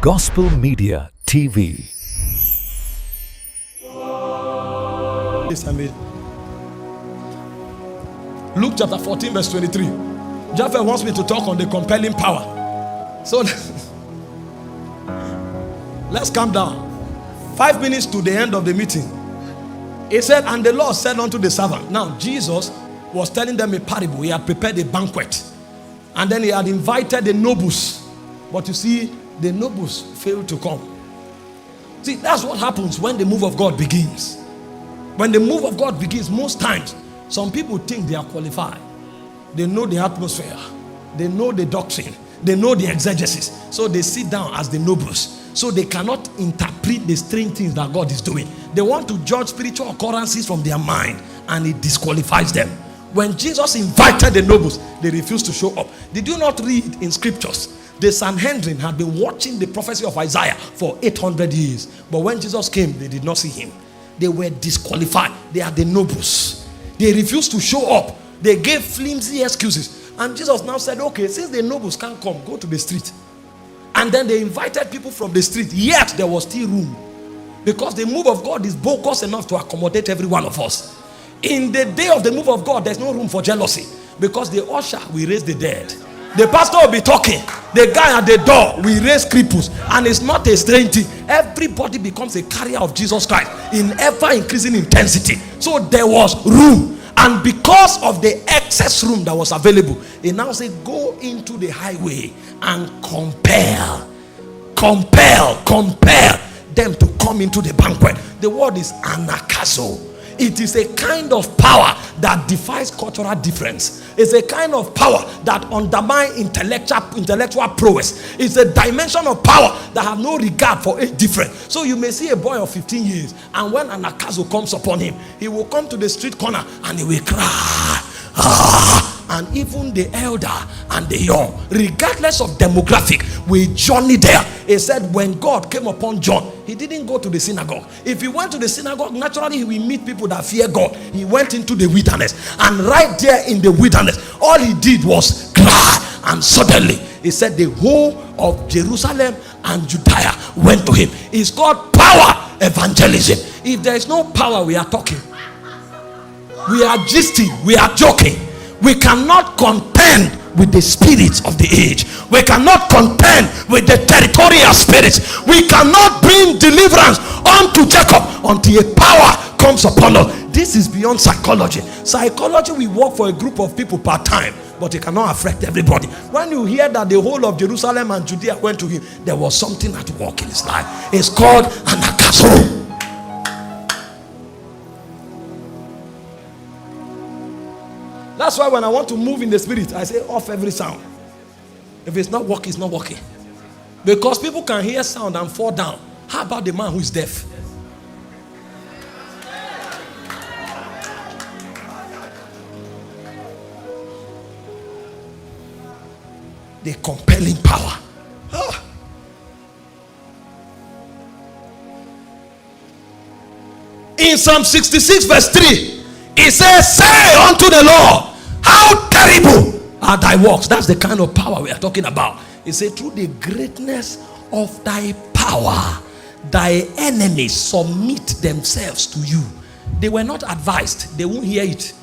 Gospel Media TV. Luke chapter 14 verse 23. Japhet wants me to talk on the compelling power. So let's calm down. 5 minutes to the end of the meeting, he said, and the Lord said unto the servant. Now Jesus was telling them a parable. He had prepared a banquet, and then he had invited the nobles, but you see, the nobles failed to come. See, that's what happens when the move of God begins. When the move of God begins, most times some people think they are qualified. They know the atmosphere, they know the doctrine, they know the exegesis, so they sit down as the nobles. So they cannot interpret the strange things that God is doing. They want to judge spiritual occurrences from their mind, and it disqualifies them. When Jesus invited the nobles, they refused to show up. Did you not read in scriptures? The Sanhedrin had been watching the prophecy of Isaiah for 800 years. But when Jesus came, they did not see him. They were disqualified. They are the nobles. They refused to show up. They gave flimsy excuses. And Jesus now said, okay, since the nobles can't come, go to the street. And then they invited people from the street. Yet there was still room. Because the move of God is bogus enough to accommodate every one of us. In the day of the move of God, there's no room for jealousy. Because the usher will raise the dead. The pastor will be talking. The guy at the door will raise cripples. And it's not a strange thing. Everybody becomes a carrier of Jesus Christ in ever increasing intensity. So there was room. And because of the excess room that was available, he now said, go into the highway and compel them to come into the banquet. The word is Anagkazo. It is a kind of power that defies cultural difference. It's a kind of power that undermines intellectual prowess. It's a dimension of power that have no regard for age difference. So you may see a boy of 15 years, and when Anagkazo comes upon him, he will come to the street corner and he will cry. And even the elder and the young, regardless of demographic, will journey there. He said when God came upon John, he didn't go to the synagogue. If he went to the synagogue, naturally he will meet people that fear God. He went into the wilderness, and right there in the wilderness, all he did was cry. And suddenly he said the whole of Jerusalem and Judea went to him. It's called power evangelism. If there is no power, we are talking, we are gisting, we are joking. We cannot contend with the spirits of the age. We cannot contend with the territorial spirits. We cannot bring deliverance unto Jacob until a power comes upon us. This is beyond psychology. Psychology, we work for a group of people part time, but it cannot affect everybody. When you hear that the whole of Jerusalem and Judea went to him, there was something at work in his life. It's called Anagkazo. That's why when I want to move in the spirit, I say off every sound. If it's not working, it's not working. Because people can hear sound and fall down. How about the man who is deaf? The compelling power. In Psalm 66 verse 3, it says, say unto the Lord, how terrible are thy works. That's the kind of power we are talking about. It says, through the greatness of thy power, thy enemies submit themselves to you. They were not advised, they won't hear it.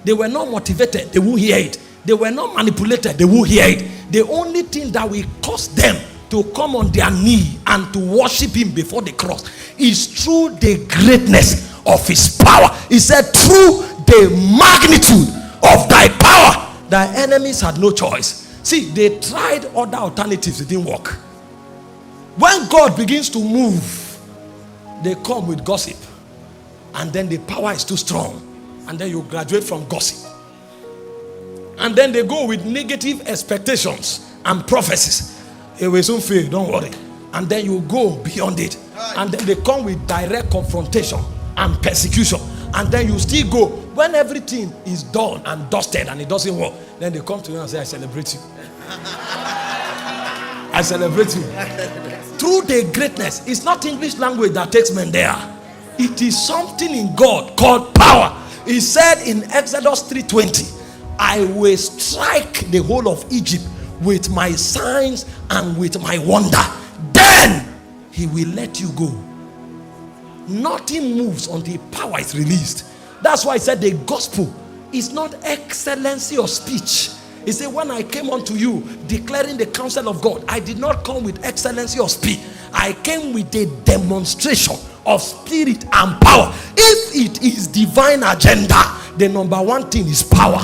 They were not motivated, they won't hear it. They were not manipulated, they won't hear it. The only thing that will cause them to come on their knee and to worship him before the cross is through the greatness of his power. He said, through the magnitude of thy power, thy enemies had no choice. See, they tried other alternatives, it didn't work. When God begins to move, they come with gossip, and then the power is too strong, and then you graduate from gossip, and then they go with negative expectations and prophecies. It will soon fail, don't worry. And then you go beyond it, and then they come with direct confrontation and persecution, and then you still go. When everything is done and dusted and it doesn't work, then they come to you and say, I celebrate you. I celebrate you. Through the greatness. It's not English language that takes men there. It is something in God called power. He said in Exodus 3:20, I will strike the whole of Egypt with my signs and with my wonder. Then then he will let you go. Nothing moves until power is released. That's why I said the gospel is not excellency of speech. He said, when I came unto you declaring the counsel of God, I did not come with excellency of speech. I came with a demonstration of spirit and power. If it is divine agenda, the number one thing is power.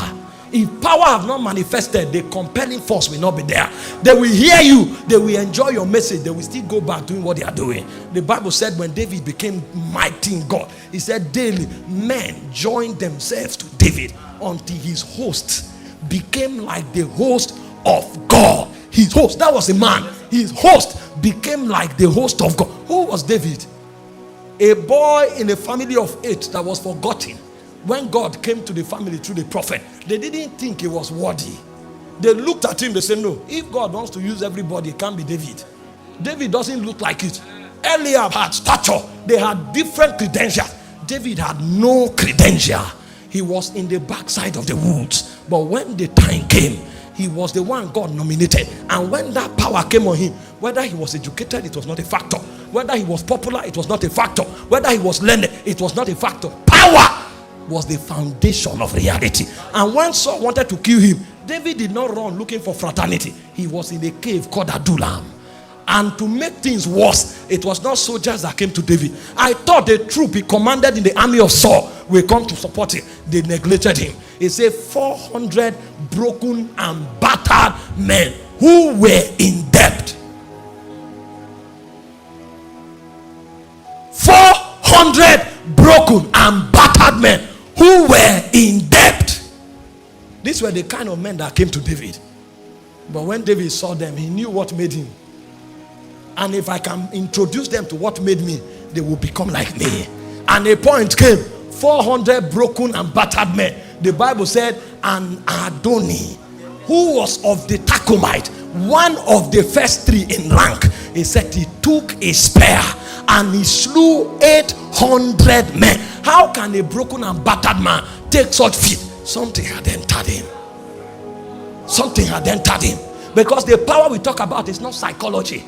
If power have not manifested, the compelling force will not be there. They will hear you, they will enjoy your message, they will still go back doing what they are doing. The Bible said when David became mighty in God, he said daily men joined themselves to David until his host became like the host of God. His host, that was a man. His host became like the host of God. Who was David? A boy in a family of 8 that was forgotten. When God came to the family through the prophet, they didn't think he was worthy. They looked at him, they said, no, if God wants to use everybody, it can't be David. David doesn't look like it. Eliab had stature. They had different credentials. David had no credential. He was in the backside of the woods. But when the time came, he was the one God nominated. And when that power came on him, whether he was educated, it was not a factor. Whether he was popular, it was not a factor. Whether he was learned, it was not a factor. Power was the foundation of reality. And when Saul wanted to kill him, David did not run looking for fraternity. He was in a cave called Adullam. And to make things worse, it was not soldiers that came to David. I thought the troop he commanded in the army of Saul will come to support him. They neglected him. He said 400 broken and battered men who were in debt. 400 broken and battered men who were in debt. These were the kind of men that came to David. But when David saw them, he knew what made him. And if I can introduce them to what made me, they will become like me. And a point came, 400 broken and battered men. The Bible said, and Adoni, who was of the Tachomite, one of the first 3 in rank, he said he took a spear and he slew 800 men. How can a broken and battered man take such feat? Something had entered him. Something had entered him. Because the power we talk about is not psychology.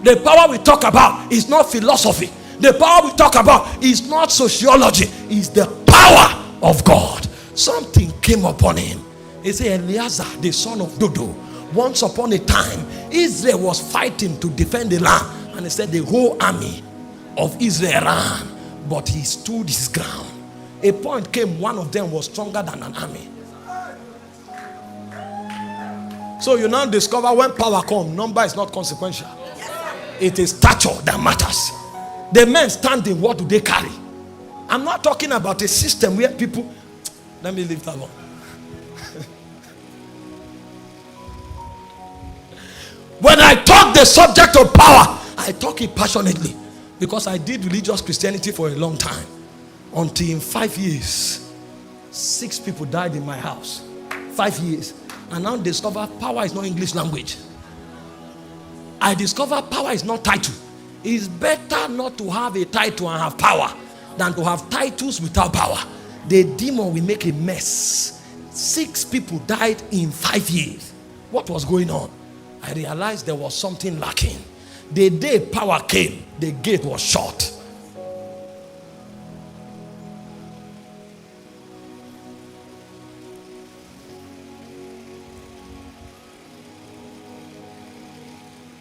The power we talk about is not philosophy. The power we talk about is not sociology. It's the power of God. Something came upon him. He said, Eleazar, the son of Dodo, once upon a time, Israel was fighting to defend the land. And he said the whole army of Israel ran, but he stood his ground. A point came, one of them was stronger than an army. So you now discover when power comes, number is not consequential. It is stature that matters. The men standing, what do they carry? I'm not talking about a system where people, let me leave that one. When I talk the subject of power, I talk it passionately, because I did religious Christianity for a long time, until in 5 years 6 people died in my house. 5 years. And now discover power is not English language. I discover power is not title. It's better not to have a title and have power than to have titles without power. The demon will make a mess. 6 people died in 5 years. What was going on? I realized there was something lacking. The day power came, the gate was shut.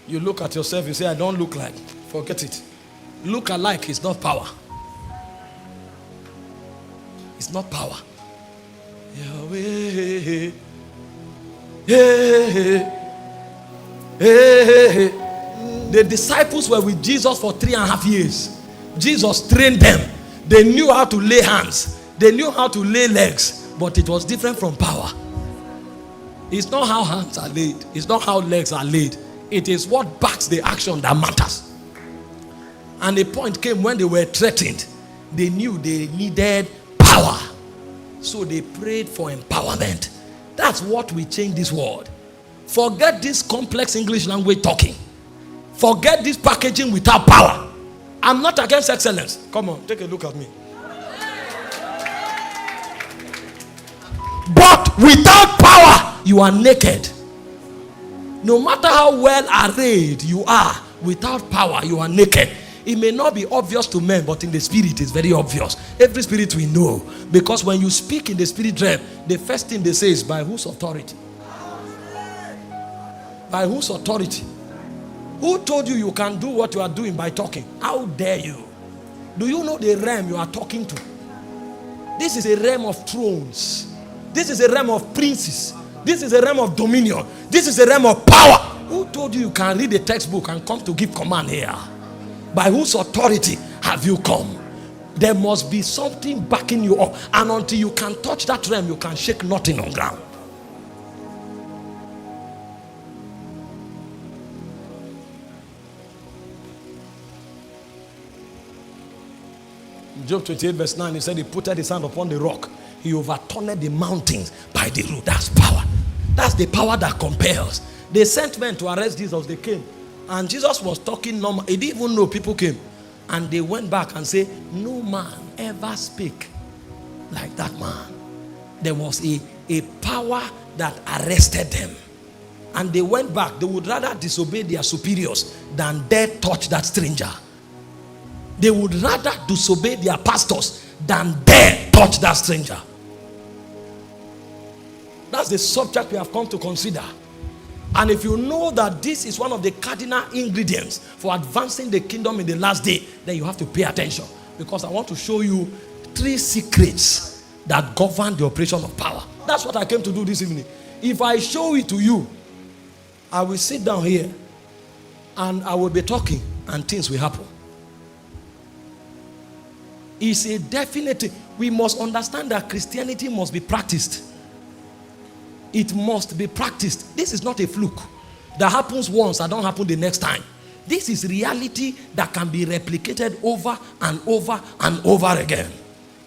You look at yourself, you say, I don't look like. Forget it. Look alike is not power. It's not power. Yahweh. The disciples were with Jesus for 3.5 years. Jesus trained them. They knew how to lay hands. They knew how to lay legs. But it was different from power. It's not how hands are laid. It's not how legs are laid. It is what backs the action that matters. And the point came when they were threatened. They knew they needed power. So they prayed for empowerment. That's what will change this world. Forget this complex English language talking. Forget this packaging without power. I'm not against excellence. Come on, take a look at me. But without power, you are naked. No matter how well arrayed you are, Without power, you are naked. It may not be obvious to men, but in the spirit, it's very obvious. Every spirit we know. Because when you speak in the spirit realm, the first thing they say is, by whose authority? By whose authority? Who told you you can do what you are doing by talking? How dare you? Do you know the realm you are talking to? This is a realm of thrones. This is a realm of princes. This is a realm of dominion. This is a realm of power. Who told you can read a textbook and come to give command here? By whose authority have you come? There must be something backing you up. And until you can touch that realm, you can shake nothing on ground. Job 28 verse 9, he said he put his hand upon the rock. He overturned the mountains by the root. That's power. That's the power that compels. They sent men to arrest Jesus. They came. And Jesus was talking normal. He didn't even know people came. And they went back and said, no man ever speak like that man. There was a power that arrested them. And they went back. They would rather disobey their superiors than dare touch that stranger. They would rather disobey their pastors than dare touch that stranger. That's the subject we have come to consider. And if you know that this is one of the cardinal ingredients for advancing the kingdom in the last day, then you have to pay attention. Because I want to show you 3 secrets that govern the operation of power. That's what I came to do this evening. If I show it to you, I will sit down here and I will be talking and things will happen. It's a definite. We must understand that Christianity must be practiced. It must be practiced. This is not a fluke that happens once and don't happen the next time. This is reality that can be replicated over and over and over again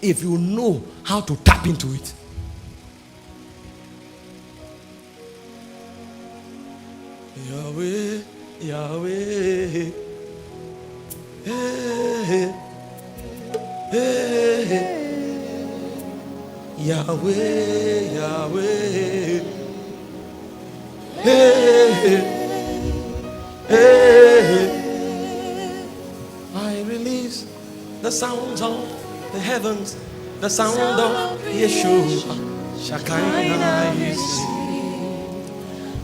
if you know how to tap into it. Yahweh, Yahweh, hey, hey. Yahweh, Yahweh, hey, hey. I release the sounds of the heavens, the sound of Yeshua, Shekinah is.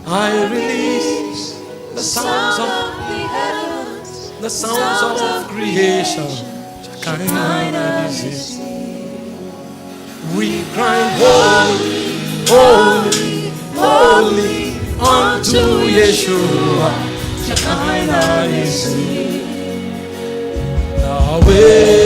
I release the sounds of the heavens, the sounds of creation, Shekinah is. We cry, holy, holy, holy, unto Yeshua, Shekinah is Yahweh.